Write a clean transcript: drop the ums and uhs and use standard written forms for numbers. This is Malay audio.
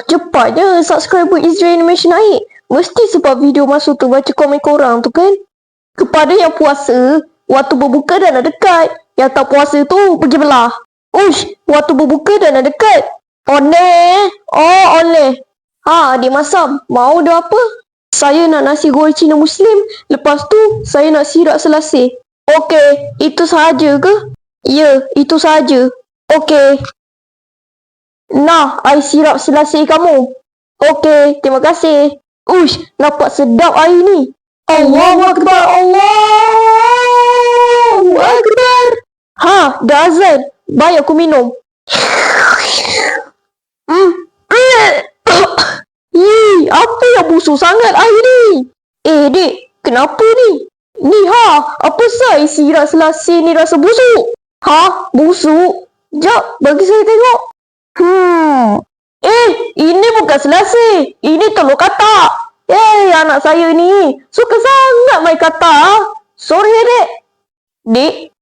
Cepatnya subscriber Israel Animation naik. Mesti sebab video masuk tu baca komen korang tu kan. Kepada yang puasa, waktu berbuka dah nak dekat. Yang tak puasa tu pergi belah. Ush, waktu berbuka dah nak dekat. Oleh. Oh, oleh. Ha, adik Masam, mau dah apa? Saya nak nasi goreng Cina Muslim. Lepas tu, saya nak sirap selasih. Okey, itu sahaja ke? Ya, itu sahaja. Okey. Nah, air sirap selasih kamu. Okey, terima kasih. Ush, nampak sedap air ni. Allahu Akbar, Allahu Akbar. Ha, dah azan. Baik aku minum. Apa yang busuk sangat air ni? Dek, kenapa ni? Ni apa sah sirap selasih ni rasa busuk? Ha, busuk? Jap, bagi saya tengok. Ini bukan selasih. Ini telur katak. Anak saya ni suka sangat main katak. Sorry, Dek. Dek.